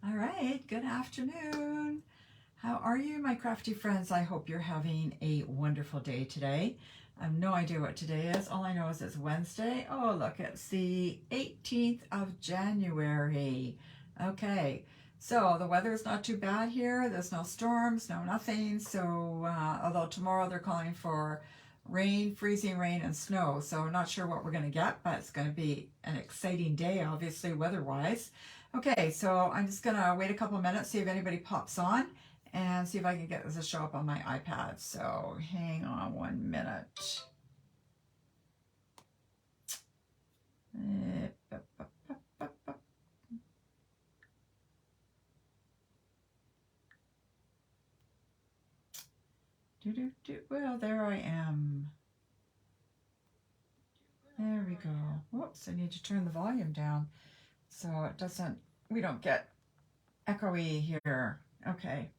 All right, good afternoon. How are you, my crafty friends? I hope you're having a wonderful day today. I have no idea what today is. All I know is it's Wednesday. Oh, look, it's the 18th of January. Okay, so the weather is not too bad here. There's no storms, no nothing. So, although tomorrow they're calling for rain, freezing rain, and snow. So, not sure what we're going to get, but it's going to be an exciting day, obviously, weather-wise. Okay, so I'm just gonna wait a couple minutes, see if anybody pops on, and see if I can get this to show up on my iPad. So hang on 1 minute. Well, there I am. There we go. Whoops, I need to turn the volume down so it doesn't, we don't get echoey here. Okay.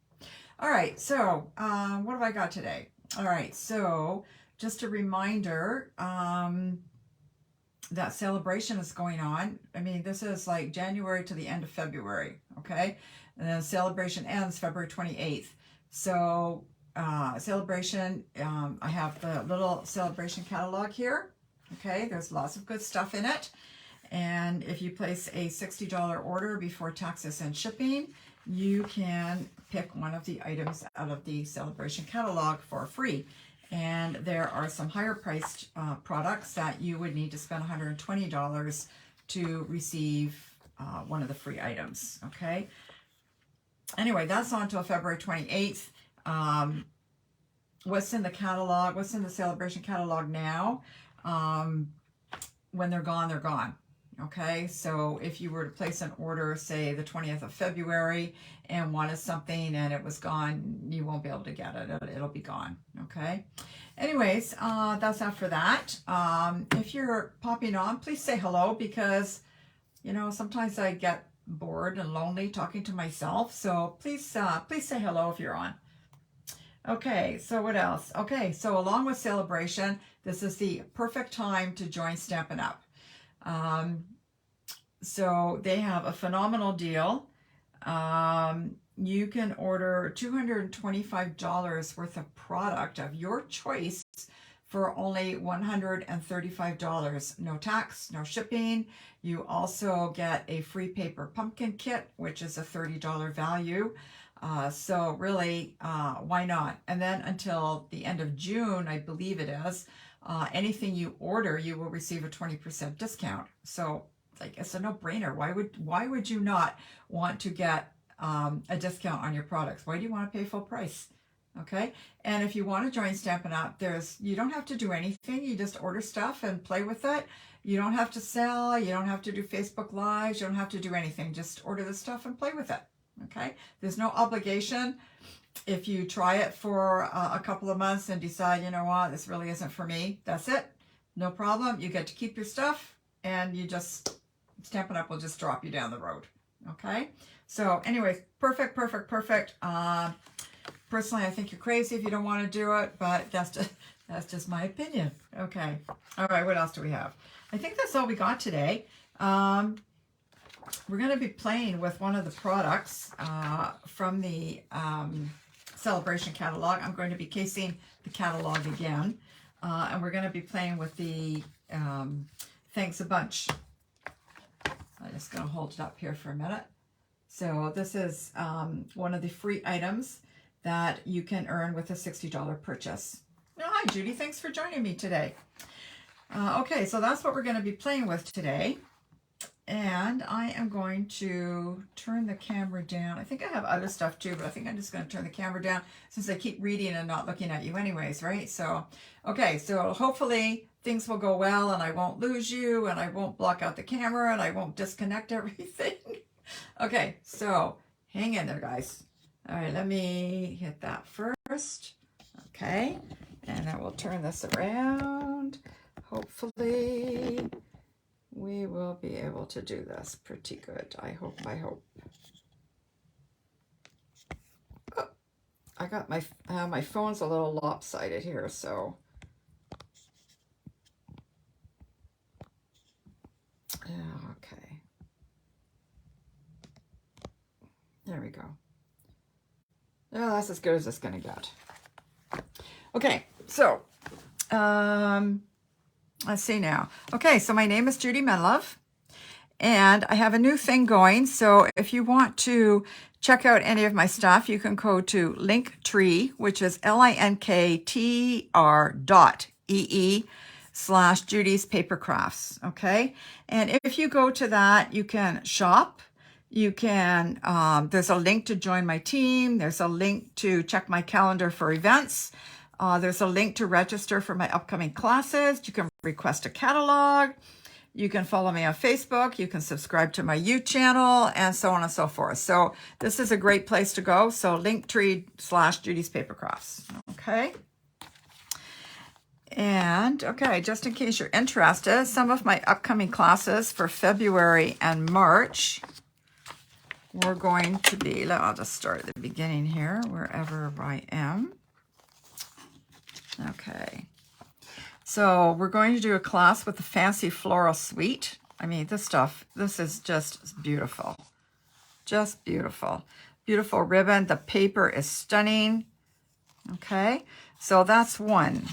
All right, so what have I got today? All right, so just a reminder that sale-a-bration is going on. I mean, this is like January to the end of February, okay? And then sale-a-bration ends February 28th. So sale-a-bration, I have the little sale-a-bration catalog here, okay? There's lots of good stuff in it. And if you place a $60 order before taxes and shipping, you can pick one of the items out of the sale-a-bration catalog for free. And there are some higher priced products that you would need to spend $120 to receive one of the free items, okay? Anyway, that's on until February 28th. What's in the catalog, what's in the sale-a-bration catalog now? When they're gone, they're gone. Okay, so if you were to place an order, say the 20th of February, and wanted something and it was gone, you won't be able to get it. It'll be gone. Okay. Anyways, that's after that. If you're popping on, please say hello, because you know sometimes I get bored and lonely talking to myself. So please say hello if you're on. Okay, so what else? Okay, so along with sale-a-bration, this is the perfect time to join Stampin' Up. So they have a phenomenal deal. You can order $225 worth of product of your choice for only $135. No tax, no shipping. You also get a free paper pumpkin kit, which is a $30 value. So really, why not? And then until the end of June, I believe it is, anything you order, you will receive a 20% discount. So like, it's a no-brainer. Why would you not want to get a discount on your products? Why do you want to pay full price? Okay. And if you want to join Stampin' Up, you don't have to do anything. You just order stuff and play with it. You don't have to sell. You don't have to do Facebook Lives. You don't have to do anything. Just order the stuff and play with it. Okay. There's no obligation. If you try it for a couple of months and decide, you know what, this really isn't for me, that's it. No problem. You get to keep your stuff, and you just, Stampin' Up will just drop you down the road. Okay. So anyways, perfect. Personally, I think you're crazy if you don't want to do it, but that's just my opinion. Okay. All right. What else do we have? I think that's all we got today. We're going to be playing with one of the products from the sale-a-bration catalog. I'm going to be casing the catalog again, and we're going to be playing with the Thanks a Bunch. I'm just going to hold it up here for a minute. So this is one of the free items that you can earn with a $60 purchase. Oh, hi, Judy. Thanks for joining me today. Okay, so that's what we're going to be playing with today. And I am going to turn the camera down. I think I have other stuff too, but I think I'm just going to turn the camera down since I keep reading and not looking at you anyways, right? So, okay, so hopefully things will go well and I won't lose you and I won't block out the camera and I won't disconnect everything. Okay, so hang in there, guys. All right, let me hit that first. Okay, and I will turn this around. Hopefully we will be able to do this pretty good. I hope. Oh, I got my phone's a little lopsided here, so yeah, okay. we go. Oh, that's as good as it's going to get. Okay, so let's see now. Okay, so my name is Judy Menlove, and I have a new thing going. So if you want to check out any of my stuff, you can go to Linktree, which is linktr.ee/Judy's Paper Crafts. Okay, and if you go to that, you can shop. You can, there's a link to join my team. There's a link to check my calendar for events. There's a link to register for my upcoming classes. You can request a catalog. You can follow me on Facebook. You can subscribe to my YouTube channel, and so on and so forth. So this is a great place to go. So Linktree/Judy's Paper Crafts. Okay. And okay, just in case you're interested, some of my upcoming classes for February and March, we're going to be, I'll just start at the beginning here, wherever I am. Okay. So we're going to do a class with the fancy floral suite. I mean, this is just beautiful. Just beautiful. Beautiful ribbon. The paper is stunning. Okay. So that's one.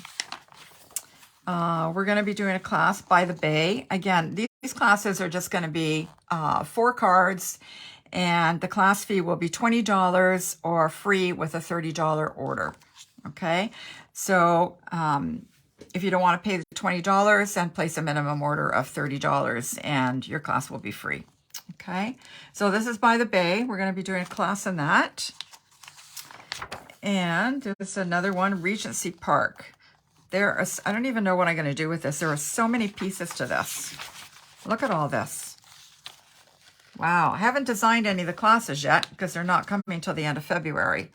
We're going to be doing a class by the Bay. Again, these classes are just going to be 4 cards. And the class fee will be $20 or free with a $30 order. Okay, so if you don't want to pay the $20, then place a minimum order of $30 and your class will be free. Okay, so this is by the Bay. We're going to be doing a class in that. And there's another one, Regency Park. I don't even know what I'm going to do with this. There are so many pieces to this. Look at all this. Wow, I haven't designed any of the classes yet because they're not coming until the end of February.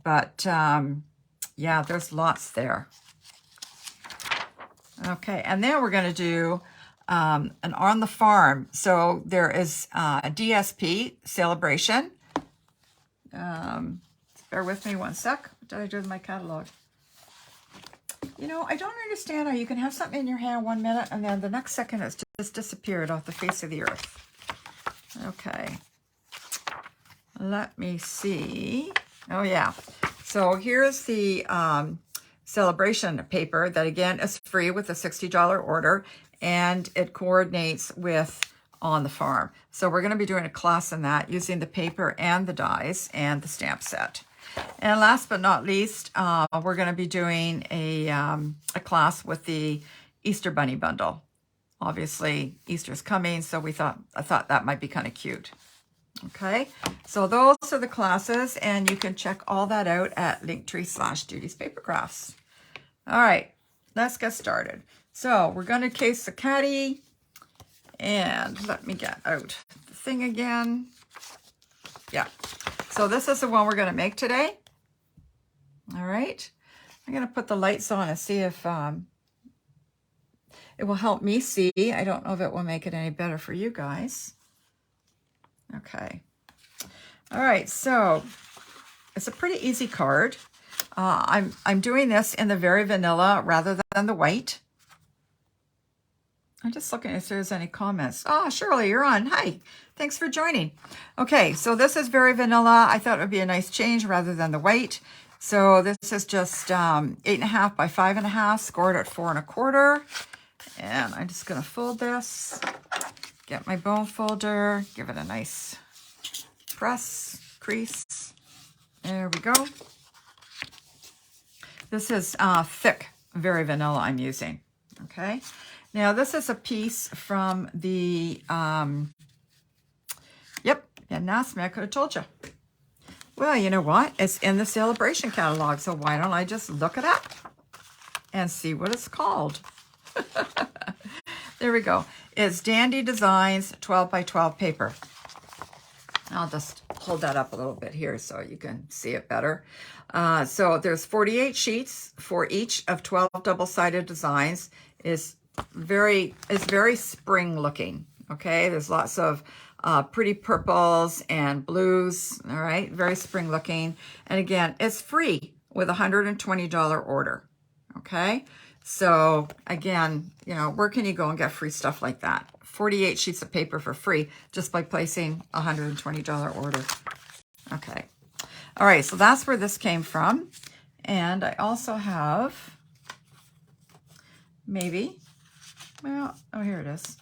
But yeah, there's lots there. Okay, and then we're going to do an on the farm. So there is a DSP, sale-a-bration. Bear with me one sec. What did I do with my catalog? You know, I don't understand how you can have something in your hand 1 minute and then the next second it's just disappeared off the face of the earth. Okay, let me see. Oh yeah, so here's the sale-a-bration paper that again is free with a $60 order, and it coordinates with On the Farm. So we're going to be doing a class in that using the paper and the dies and the stamp set. And last but not least, we're going to be doing a class with the Easter Bunny bundle. Obviously, Easter's coming, so I thought that might be kind of cute. Okay, so those are the classes, and you can check all that out at Linktree/Judy's Paper Crafts. All right, let's get started. So we're going to case the catty, and let me get out the thing again. Yeah, so this is the one we're going to make today. All right, I'm going to put the lights on and see if it will help me see. I don't know if it will make it any better for you guys. Okay. All right, so it's a pretty easy card. I'm doing this in the very vanilla rather than the white. I'm just looking if there's any comments. Oh, Shirley, you're on. Hi, thanks for joining. Okay, so this is very vanilla. I thought it would be a nice change rather than the white. So this is just 8.5 by 5.5, scored at 4 1/4. And I'm just going to fold this, get my bone folder, give it a nice press, crease. There we go. This is thick, very vanilla I'm using. Okay. Now this is a piece from the, yep, and asked me, I could have told you. Well, you know what? It's in the sale-a-bration catalog, so why don't I just look it up and see what it's called? There we go. It's Dandy Designs 12 by 12 paper. I'll just hold that up a little bit here so you can see it better. So there's 48 sheets for each of 12 double-sided designs. It's very spring looking. Okay, there's lots of pretty purples and blues. All right, very spring looking. And again, it's free with a $120 order. Okay. So again, you know, where can you go and get free stuff like that? 48 sheets of paper for free just by placing a $120 order. Okay. All right, so that's where this came from. And I also have maybe, well, oh, here it is.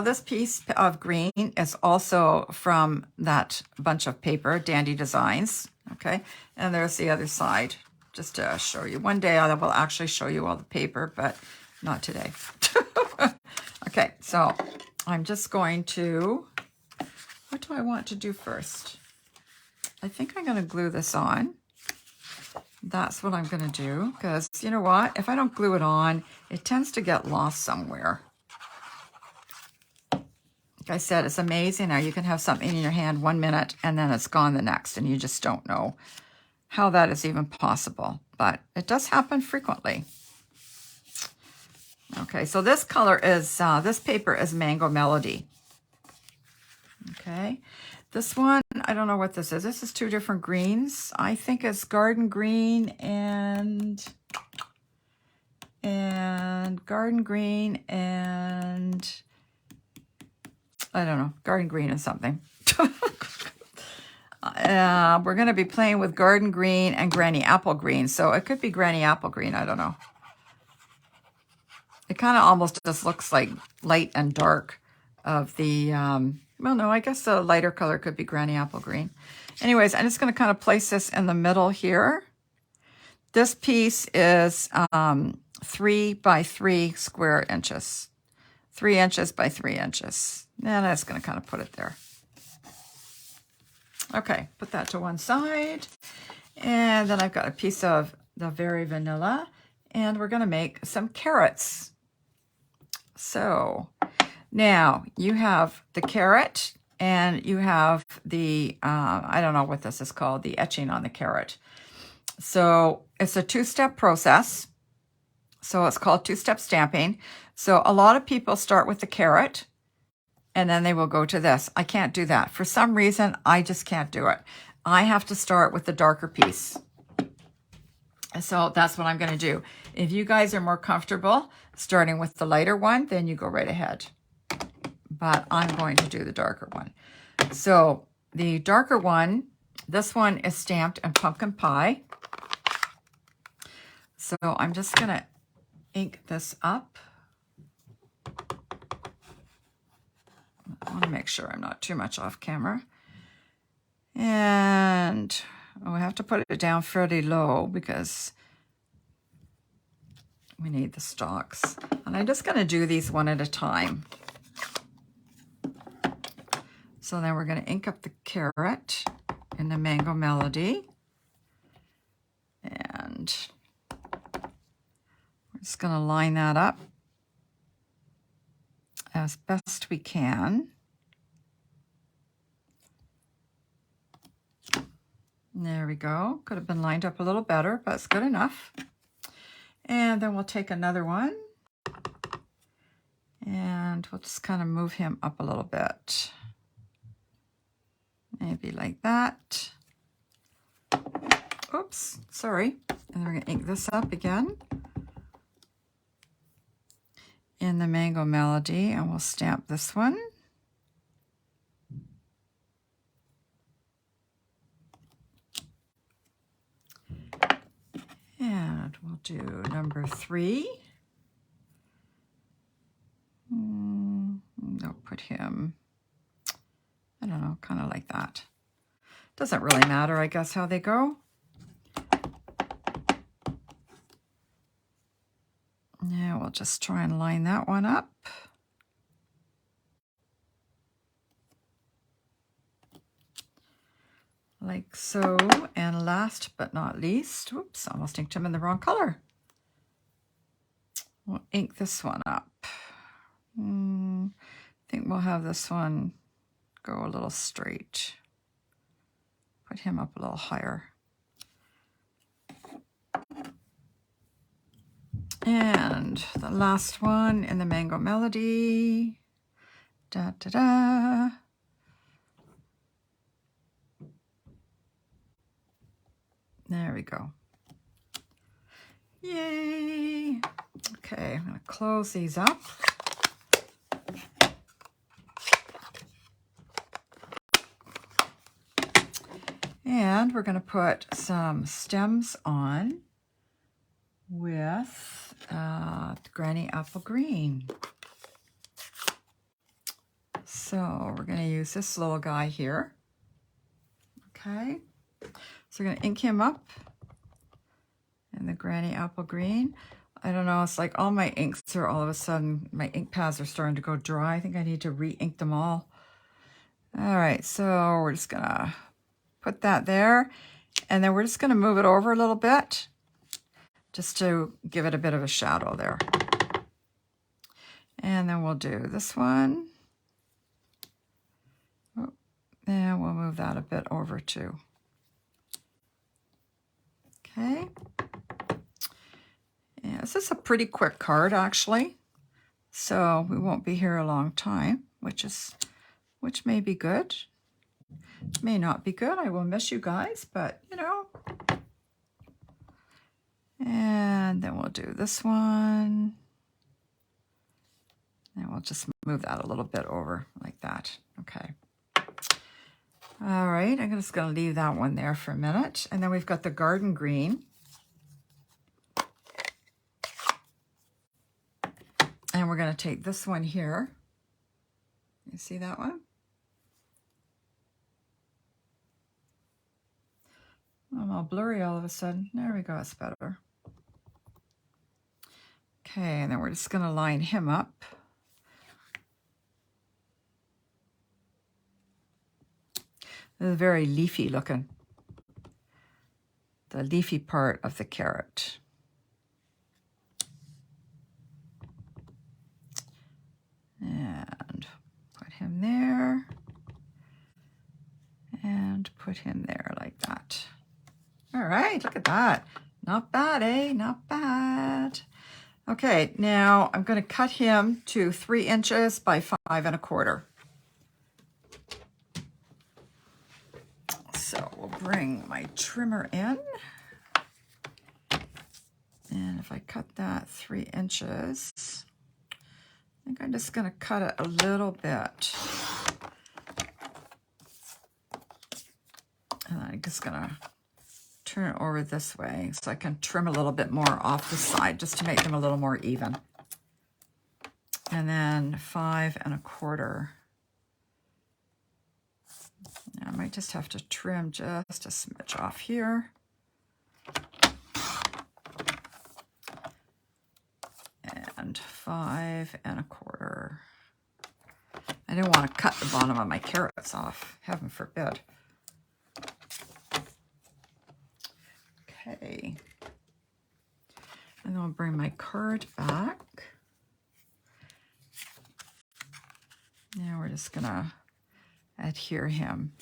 This piece of green is also from that bunch of paper, Dandy Designs. Okay, and there's the other side, just to show you. One day I will actually show you all the paper, but not today. Okay, so I'm just going to, what do I want to do first? I think I'm going to glue this on. That's what I'm going to do, because you know what? If I don't glue it on, it tends to get lost somewhere. Like I said, it's amazing how you can have something in your hand 1 minute and then it's gone the next, and you just don't know how that is even possible. But it does happen frequently. Okay, so this color is, this paper is Mango Melody. Okay, this one, I don't know what this is. This is two different greens. I think it's Garden Green and Garden Green and I don't know, Garden Green and something. We're going to be playing with Garden Green and Granny Apple Green. So it could be Granny Apple Green. I don't know. It kind of almost just looks like light and dark of the, well, no, I guess the lighter color could be Granny Apple Green. Anyways, I'm just going to kind of place this in the middle here. This piece is 3 by 3 square inches. 3 inches by 3 inches. And that's going to kind of put it there. Okay, put that to one side. And then I've got a piece of the Very Vanilla. And we're going to make some carrots. So now you have the carrot and you have the, I don't know what this is called, the etching on the carrot. So it's a two-step process. So it's called two-step stamping. So a lot of people start with the carrot and then they will go to this. I can't do that. For some reason, I just can't do it. I have to start with the darker piece. So that's what I'm going to do. If you guys are more comfortable starting with the lighter one, then you go right ahead. But I'm going to do the darker one. So the darker one, this one is stamped in pumpkin pie. So I'm just going to ink this up. I want to make sure I'm not too much off camera. And I have to put it down fairly low because we need the stalks. And I'm just going to do these one at a time. So then we're going to ink up the carrot in the Mango Melody. And we're just going to line that up as best we can. There we go. Could have been lined up a little better, but it's good enough. And then we'll take another one and we'll just kind of move him up a little bit. Maybe like that. Oops, sorry. And then we're going to ink this up again in the Mango Melody, and we'll stamp this one. And we'll do number 3. I'll put him, I don't know, kind of like that. Doesn't really matter, I guess, how they go. Yeah, we'll just try and line that one up. Like so. And last but not least, whoops, almost inked him in the wrong color. We'll ink this one up. I think we'll have this one go a little straight. Put him up a little higher. And the last one in the Mango Melody. Da, da, da. There we go. Yay. Okay, I'm going to close these up. And we're going to put some stems on with Granny Apple Green. So we're going to use this little guy here. Okay. So we're going to ink him up in the Granny Apple Green. I don't know, it's like all my inks are all of a sudden, my ink pads are starting to go dry. I think I need to re-ink them all. All right, so we're just gonna put that there, and then we're just gonna move it over a little bit just to give it a bit of a shadow there. And then we'll do this one. Oh, and we'll move that a bit over too. Okay. Yeah, this is a pretty quick card actually, so we won't be here a long time, which may be good, may not be good. I will miss you guys, but you know. And then we'll do this one, and we'll just move that a little bit over like that. Okay. All right, I'm just going to leave that one there for a minute, and then we've got the garden green. And we're going to take this one here. You see that one? I'm all blurry all of a sudden. There we go, it's better. Okay, and then we're just going to line him up. This is very leafy looking. The leafy part of the carrot. And put him there, and put him there like that. All right, look at that. Not bad, eh? Not bad. Okay, now I'm going to cut him to 3 inches by 5 1/4. So we'll bring my trimmer in. And if I cut that 3 inches, I think I'm just going to cut it a little bit. And I'm just going to turn it over this way so I can trim a little bit more off the side just to make them a little more even. And then 5 1/4. I might just have to trim just a smidge off here. And 5 1/4. I didn't want to cut the bottom of my carrots off, heaven forbid. Okay. And then I'll bring my card back. Now we're just gonna adhere him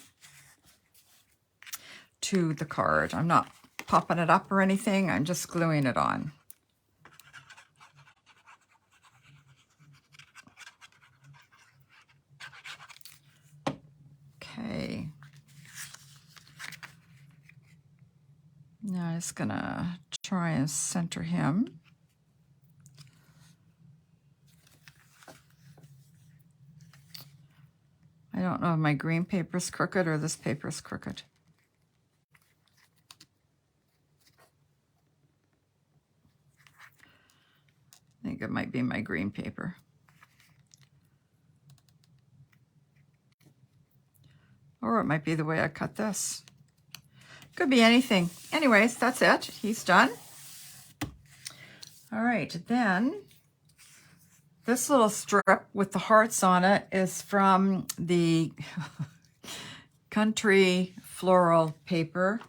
to the card. I'm not popping it up or anything, I'm just gluing it on. Okay. Now I'm just gonna try and center him. I don't know if my green paper's crooked or this paper's crooked. I think it might be my green paper. Or it might be the way I cut this. Could be anything. Anyways, that's it. He's done. All right, then this little strip with the hearts on it is from the Country Floral paper.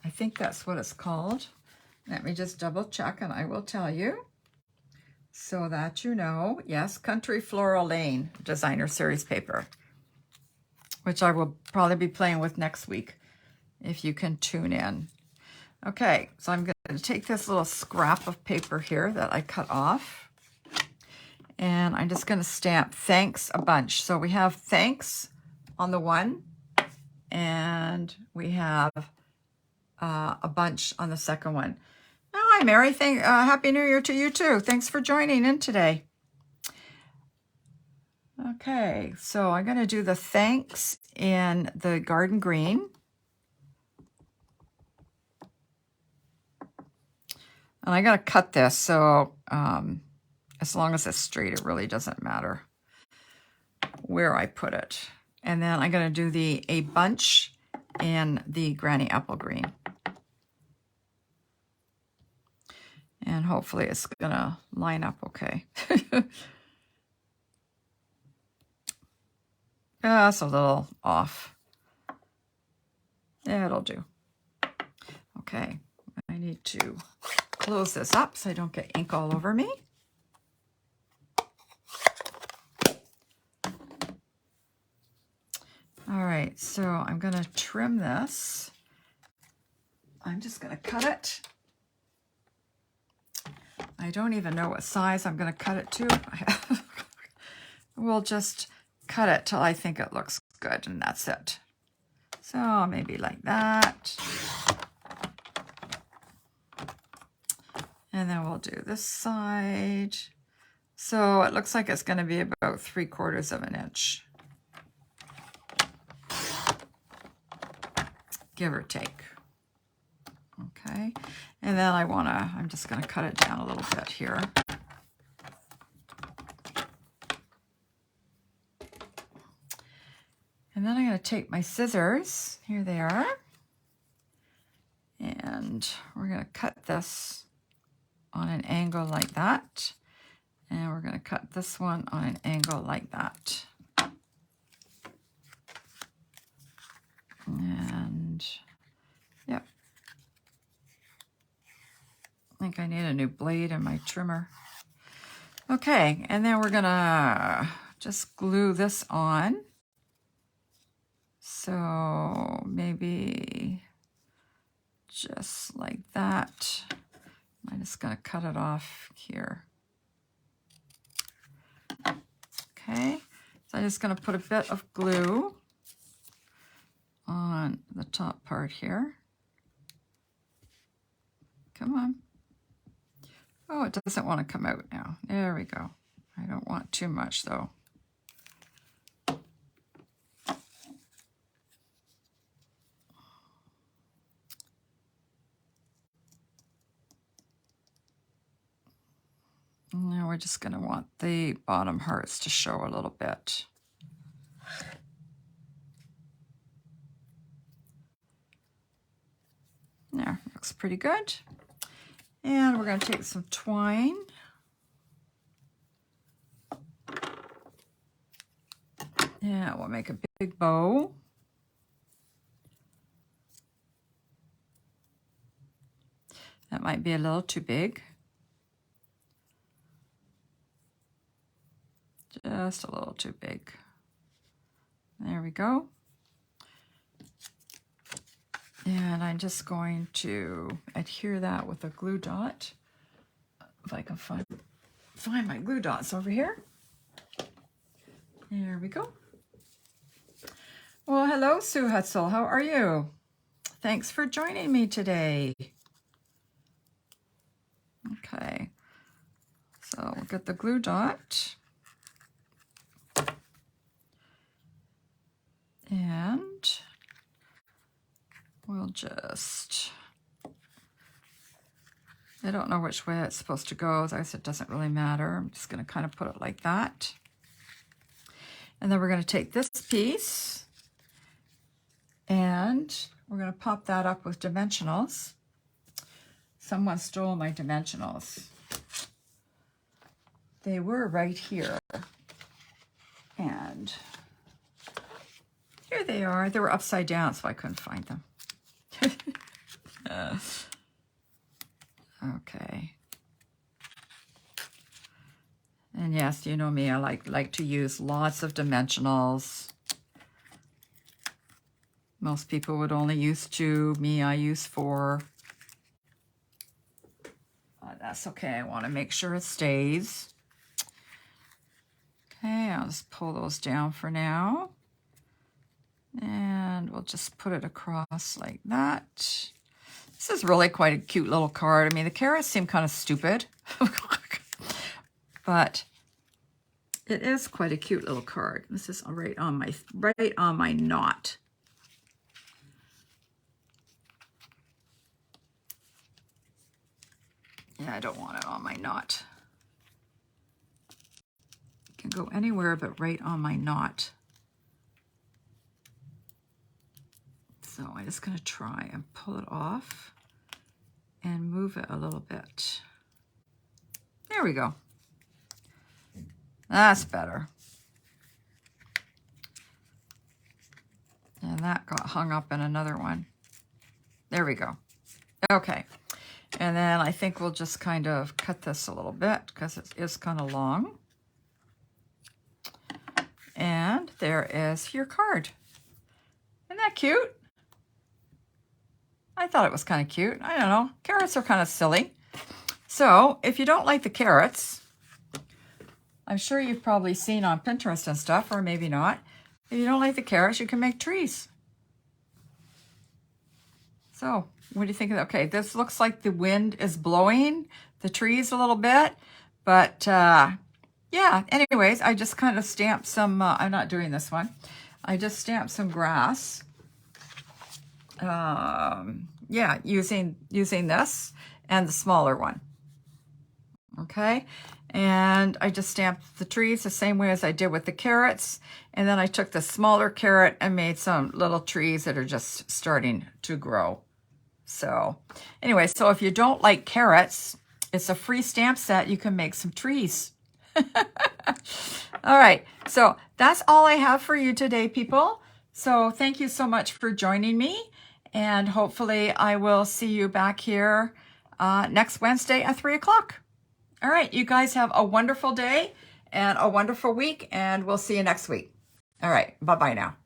I think that's what it's called. Let me just double check and I will tell you so that you know. Yes, Country Floral Lane Designer Series paper, which I will probably be playing with next week if you can tune in. Okay, so I'm going to take this little scrap of paper here that I cut off, and I'm just going to stamp thanks a bunch. So we have thanks on the one, and we have a bunch on the second one. Oh, hi, Mary. Happy New Year to you, too. Thanks for joining in today. Okay, so I'm going to do the thanks in the garden green. And I gotta cut this, so as long as it's straight, it really doesn't matter where I put it. And then I'm gonna do a bunch in the Granny Apple Green. And hopefully it's gonna line up okay. That's a little off. Yeah, it'll do. Okay, I need to close this up so I don't get ink all over me. All right, so I'm gonna trim this. I'm just gonna cut it. I don't even know what size I'm gonna cut it to. We'll just cut it till I think it looks good, and that's it. So maybe like that. And then we'll do this side. So it looks like it's gonna be about 3/4 of an inch. Give or take. Okay, and then I'm just gonna cut it down a little bit here. And then I'm gonna take my scissors, here they are, and we're gonna cut this on an angle like that. And we're gonna cut this one on an angle like that. And yep. I think I need a new blade in my trimmer. Okay, and then we're gonna just glue this on. So maybe just like that. I'm just gonna cut it off here. Okay, so I'm just gonna put a bit of glue on the top part here. Come on. Oh, it doesn't want to come out now. There we go. I don't want too much though. Now we're just going to want the bottom hearts to show a little bit. There, looks pretty good. And we're going to take some twine. Yeah, we'll make a big bow. That might be a little too big. Just a little too big. There we go. And I'm just going to adhere that with a glue dot. If I can find my glue dots over here. There we go. Well, hello, Sue Hutzel. How are you? Thanks for joining me today. Okay. So we'll get the glue dot. And we'll just, I don't know which way it's supposed to go. As I said, it doesn't really matter. I'm just going to kind of put it like that. And then we're going to take this piece and we're going to pop that up with dimensionals. Someone stole my dimensionals. They were right here. And here they are. They were upside down, so I couldn't find them. Okay. And yes, you know me, I like to use lots of dimensionals. Most people would only use 2. Me, I use 4. That's okay. I want to make sure it stays. Okay, I'll just pull those down for now. And we'll just put it across like that. This is really quite a cute little card. I mean, the carrots seem kind of stupid, but it is quite a cute little card. This is right on my knot. Yeah, I don't want it on my knot. It can go anywhere but right on my knot. So I'm just going to try and pull it off and move it a little bit. There we go. That's better. And that got hung up in another one. There we go. Okay. And then I think we'll just kind of cut this a little bit because it is kind of long. And there is your card. Isn't that cute? I thought it was kind of cute. I don't know. Carrots are kind of silly. So if you don't like the carrots, I'm sure you've probably seen on Pinterest and stuff, or maybe not. If you don't like the carrots, you can make trees. So what do you think of that? Okay, this looks like the wind is blowing the trees a little bit, but yeah, anyways, I just kind of stamped some, I'm not doing this one. I just stamped some grass. Yeah, using this and the smaller one. Okay, and I just stamped the trees the same way as I did with the carrots, and then I took the smaller carrot and made some little trees that are just starting to grow. So anyway, so if you don't like carrots, it's a free stamp set. You can make some trees. All right, so that's all I have for you today, people. So thank you so much for joining me, and hopefully I will see you back here next Wednesday at 3 o'clock. All right, you guys have a wonderful day and a wonderful week, and we'll see you next week. All right, bye-bye now.